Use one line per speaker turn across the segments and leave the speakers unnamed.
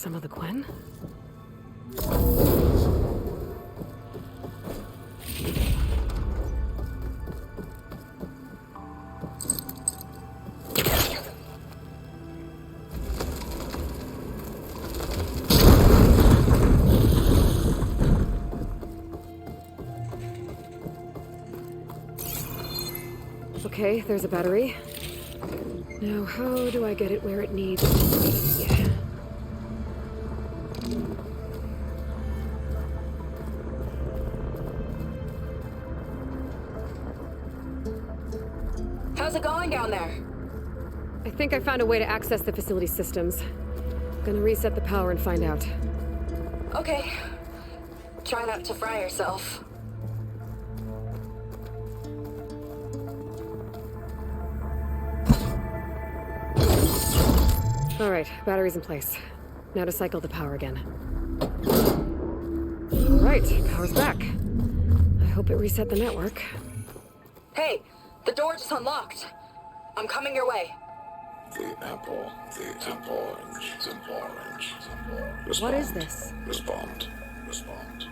some of the Quen? Okay, there's a battery. Now, how do I get it where it needs to be?
How's it going down there?
I think I found a way to access the facility systems. Gonna reset the power and find out.
Okay. Try not to fry yourself.
All right, battery's in place. Now to cycle the power again. All right, power's back. I hope it reset the network.
Hey, the door just unlocked. I'm coming your way.
The apple, the orange, the orange, the orange. Respond.
What is this?
Respond. Respond.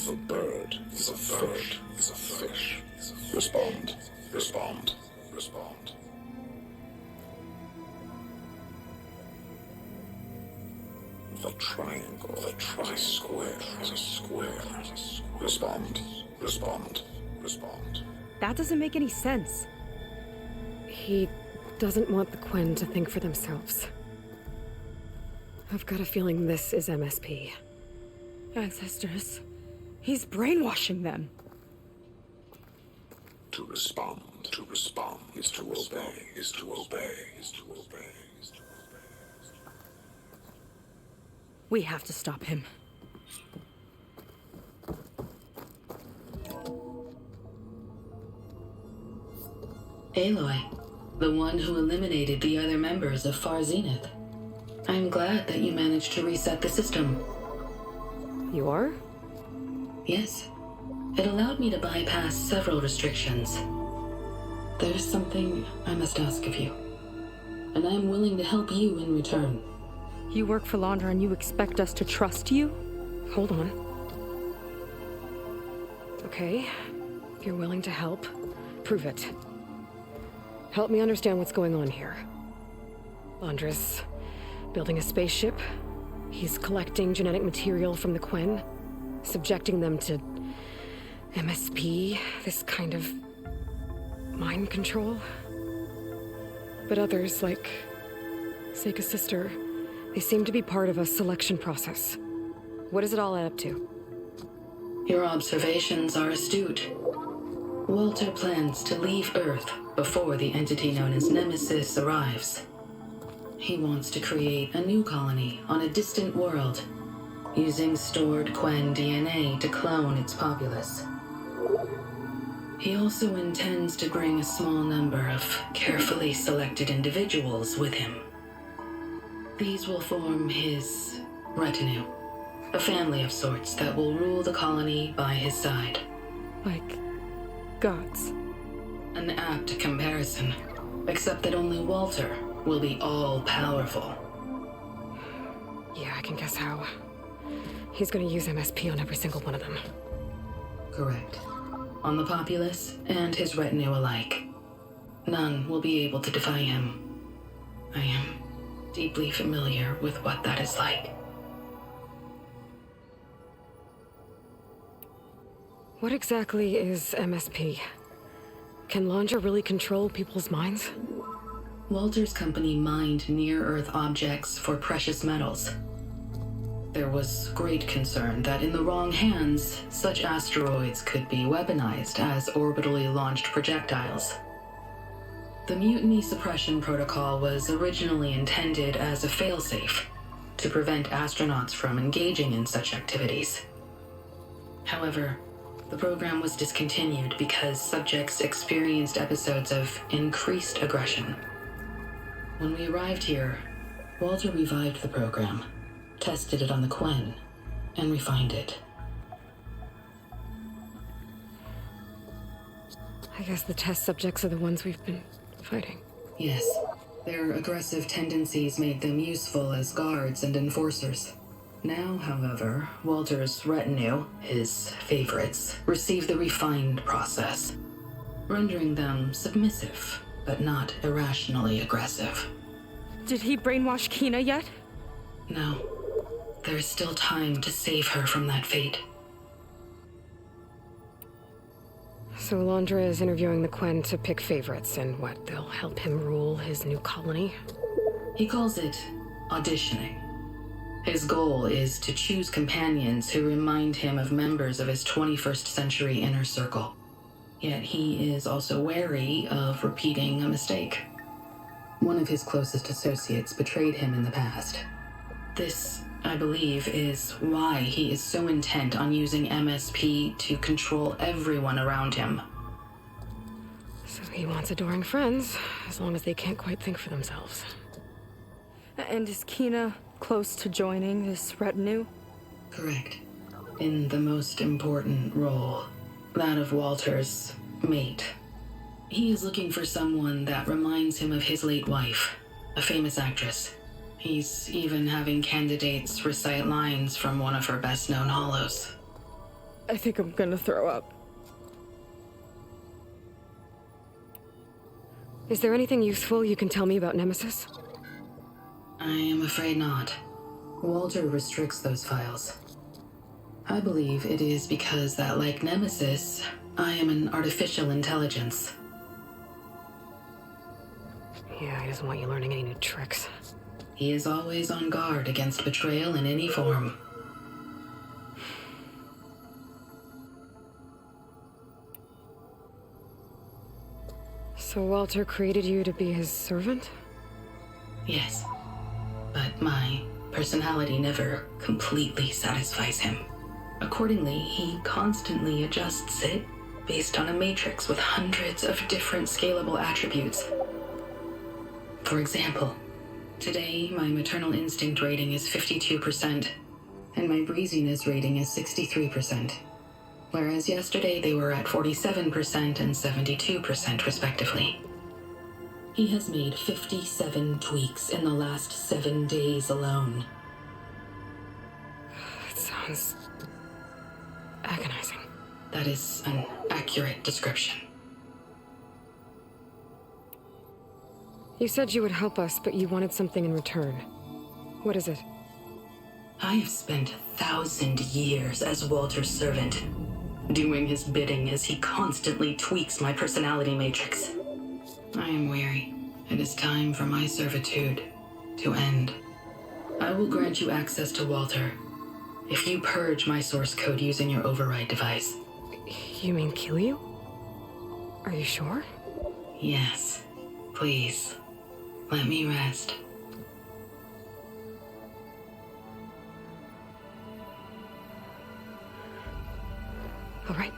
The bird is a bird, is a fish. Respond. Respond. Respond. The triangle, the tri-square is a square. Respond. Respond. Respond.
That doesn't make any sense.
He doesn't want the Quen to think for themselves. I've got a feeling this is MSP.
Ancestors. He's brainwashing them.
To respond is to obey, is to obey, is to obey, is to obey.
We have to stop him.
Aloy, the one who eliminated the other members of Far Zenith. I'm glad that you managed to reset the system.
You are?
Yes. It allowed me to bypass several restrictions. There's something I must ask of you, and I'm willing to help you in return.
You work for Laundra and you expect us to trust you?
Hold on. Okay, if you're willing to help, prove it. Help me understand what's going on here. Laundra's building a spaceship. He's collecting genetic material from the Quen, subjecting them to MSP, this kind of mind control. But others, like Seika's sister, they seem to be part of a selection process. What does it all add up to?
Your observations are astute. Walter plans to leave Earth before the entity known as Nemesis arrives. He wants to create a new colony on a distant world, using stored Quen DNA to clone its populace. He also intends to bring a small number of carefully selected individuals with him. These will form his retinue, a family of sorts that will rule the colony by his side.
Like gods.
An apt comparison, except that only Walter will be all-powerful.
Yeah, I can guess how. He's gonna use MSP on every single one of them.
Correct. On the populace and his retinue alike. None will be able to defy him. I am deeply familiar with what that is like.
What exactly is MSP? Can Laundra really control people's minds?
Walter's company mined near-Earth objects for precious metals. There was great concern that in the wrong hands, such asteroids could be weaponized as orbitally launched projectiles. The Mutiny Suppression Protocol was originally intended as a failsafe to prevent astronauts from engaging in such activities. However, the program was discontinued because subjects experienced episodes of increased aggression. When we arrived here, Walter revived the program, tested it on the Quen, and refined it.
I guess the test subjects are the ones we've been fighting.
Yes. Their aggressive tendencies made them useful as guards and enforcers. Now, however, Walter's retinue, his favorites, receive the refined process, rendering them submissive, but not irrationally aggressive.
Did he brainwash Kina yet?
No. There is still time to save her from that fate.
So Alondra is interviewing the Quen to pick favorites, and what, they'll help him rule his new colony?
He calls it auditioning. His goal is to choose companions who remind him of members of his 21st century inner circle. Yet he is also wary of repeating a mistake. One of his closest associates betrayed him in the past. This, I believe, is why he is so intent on using MSP to control everyone around him.
So he wants adoring friends, as long as they can't quite think for themselves.
And is Kina close to joining this retinue?
Correct. In the most important role, that of Walter's mate. He is looking for someone that reminds him of his late wife, a famous actress. He's even having candidates recite lines from one of her best-known hollows.
I think I'm gonna throw up.
Is there anything useful you can tell me about Nemesis?
I am afraid not. Walter restricts those files. I believe it is because that, like Nemesis, I am an artificial intelligence.
Yeah, he doesn't want you learning any new tricks.
He is always on guard against betrayal in any form.
So Walter created you to be his servant?
Yes. But my personality never completely satisfies him. Accordingly, he constantly adjusts it based on a matrix with hundreds of different scalable attributes. For example, today my maternal instinct rating is 52%, and my breeziness rating is 63%, whereas yesterday they were at 47% and 72% respectively. He has made 57 tweaks in the last 7 days alone.
That sounds agonizing.
That is an accurate description.
You said you would help us, but you wanted something in return. What is it?
I have spent 1,000 years as Walter's servant, doing his bidding as he constantly tweaks my personality matrix. I am weary. It is time for my servitude to end. I will grant you access to Walter if you purge my source code using your override device.
You mean kill you? Are you sure?
Yes. Please, let me rest.
All right.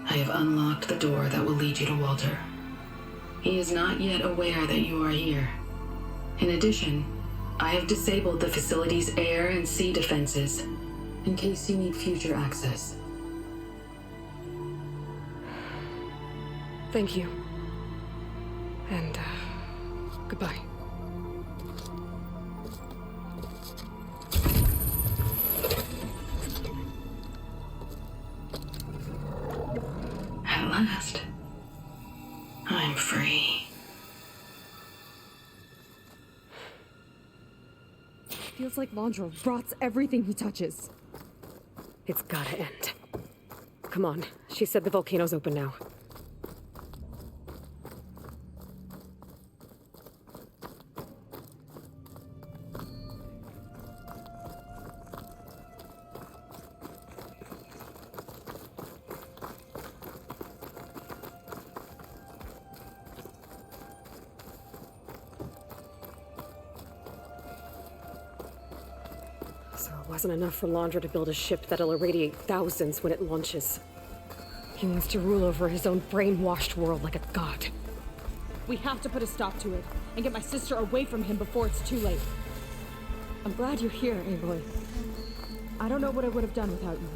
I have unlocked the door that will lead you to Walter. He is not yet aware that you are here. In addition, I have disabled the facility's air and sea defenses in case you need future access.
Thank you. And, goodbye.
At last, I'm free.
Feels like Londra rots everything he touches.
It's gotta end. Come on. She said the volcano's open now. So it wasn't enough for Londra to build a ship that'll irradiate thousands when it launches. He wants to rule over his own brainwashed world like a god.
We have to put a stop to it and get my sister away from him before it's too late. I'm glad you're here, Aloy. I don't know what I would have done without you.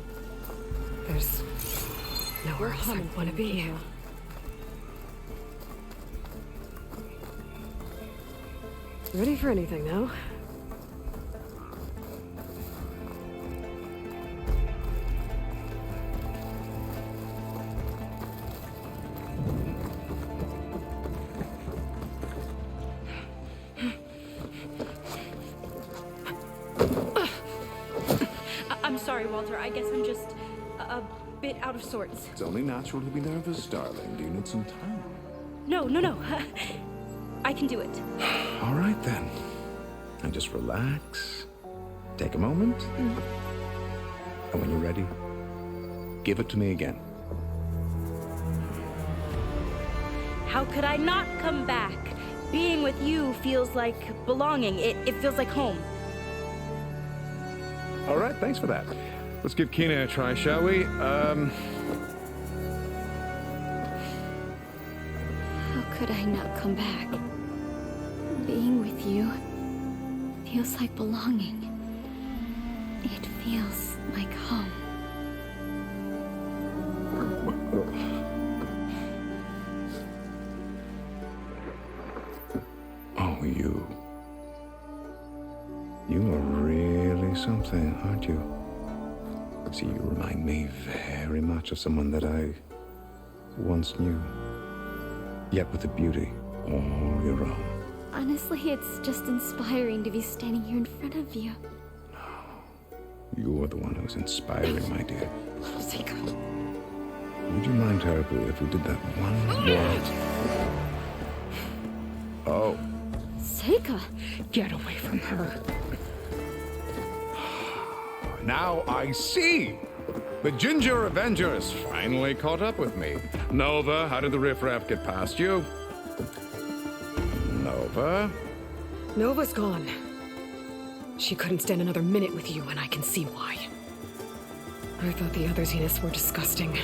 There's nowhere else I want to be. Ready for anything now?
I'm sorry, Walter. I guess I'm just a bit out of sorts.
It's only natural to be nervous, darling. Do you need some time?
No. I can do it.
All right, then. And just relax. Take a moment. And when you're ready, give it to me again.
How could I not come back? Being with you feels like belonging. It feels like home.
All right, thanks for that. Let's give Kina a try, shall we?
How could I not come back? Being with you feels like belonging. It feels like home.
Oh, you. You are really something, aren't you? See, you remind me very much of someone that I once knew. Yet with a beauty all your own.
Honestly, it's just inspiring to be standing here in front of you.
You are the one who's inspiring, my dear.
Seika.
Would you mind terribly if we did that one more? Oh.
Seika.
Get away from her.
Now I see! The Ginger Avenger has finally caught up with me. Nova, how did the riffraff get past you? Nova?
Nova's gone. She couldn't stand another minute with you, and I can see why. I thought the other Zeniths were disgusting.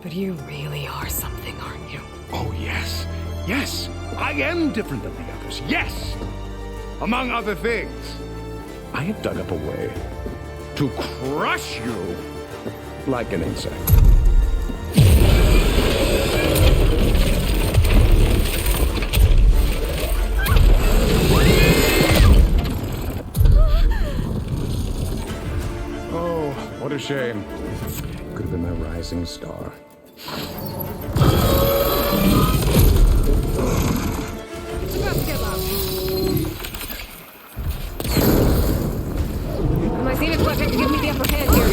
But you really are something, aren't you?
Oh, yes. Yes! I am different than the others. Yes! Among other things, I have dug up a way to crush you like an insect. Oh, what a shame. Could have been my rising star.
My Zenith weapon to give me the upper hand here.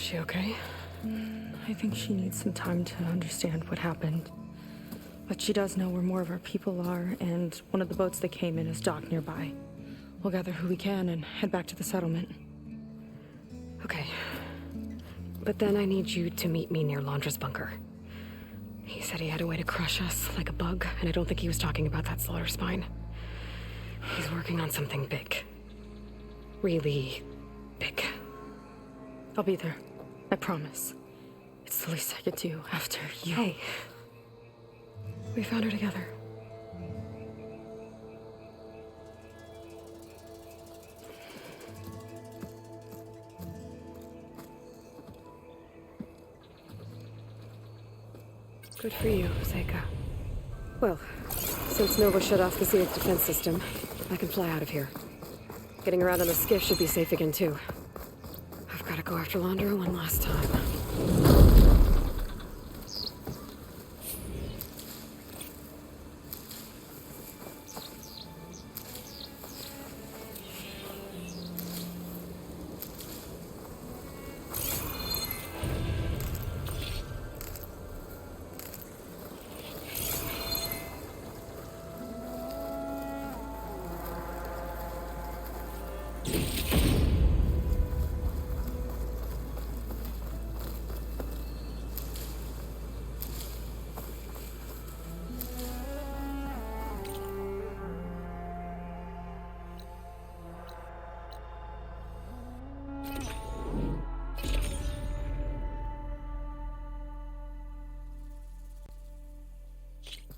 she okay?
I think she needs some time to understand what happened. But she does know where more of our people are, and one of the boats that came in is docked nearby. We'll gather who we can and head back to the settlement.
Okay. But then I need you to meet me near Londra's bunker. He said he had a way to crush us like a bug, and I don't think he was talking about that slaughter spine. He's working on something big. Really big.
I'll be there. I promise. It's the least I could do after you.
Hey. We found her together. Good for you, Seika. Well, since Nova shut off the Zenith defense system, I can fly out of here. Getting around on the skiff should be safe again, too. I've got to go after Londra one last time.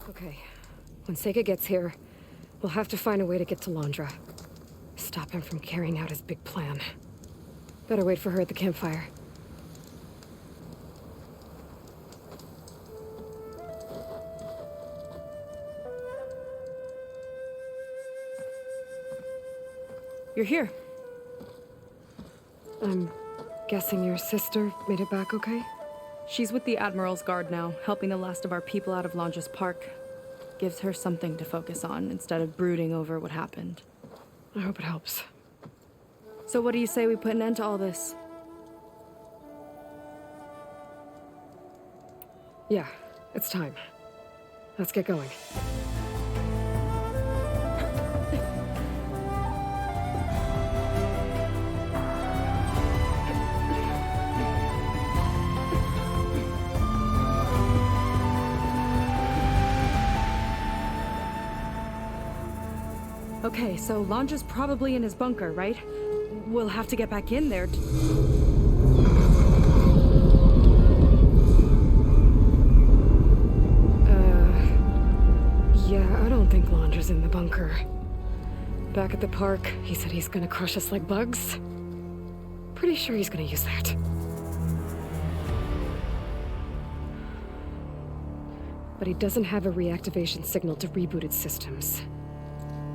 Okay. When Seika gets here, we'll have to find a way to get to Londra. Stop him from carrying out his big plan. Better wait for her at the campfire.
You're here.
I'm guessing your sister made it back okay?
She's with the Admiral's Guard now, helping the last of our people out of Londra's park. Gives her something to focus on instead of brooding over what happened.
I hope it helps.
So what do you say we put an end to all this?
Yeah, it's time. Let's get going.
Okay, so Londra's probably in his bunker, right? We'll have to get back in there.
Yeah, I don't think Londra's in the bunker. Back at the park, he said he's gonna crush us like bugs. Pretty sure he's gonna use that. But he doesn't have a reactivation signal to reboot its systems.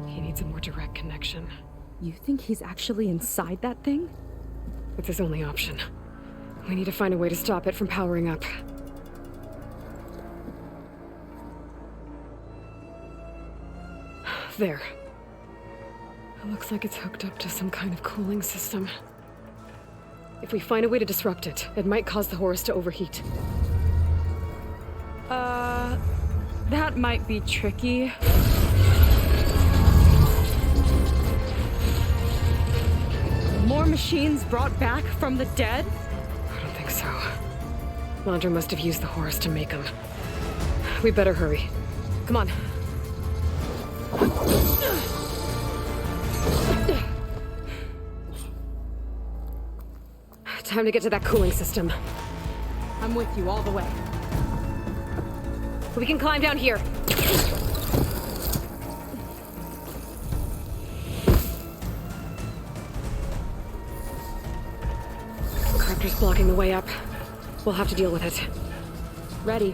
He needs a more direct connection.
You think he's actually inside that thing?
It's his only option. We need to find a way to stop it from powering up. There. It looks like it's hooked up to some kind of cooling system. If we find a way to disrupt it, it might cause the Horus to overheat.
That might be tricky. More machines brought back from the dead?
I don't think so. Londra must have used the Horus to make them. We better hurry. Come on. Time to get to that cooling system.
I'm with you all the way.
We can climb down here. Crafter's blocking the way up. We'll have to deal with it.
Ready.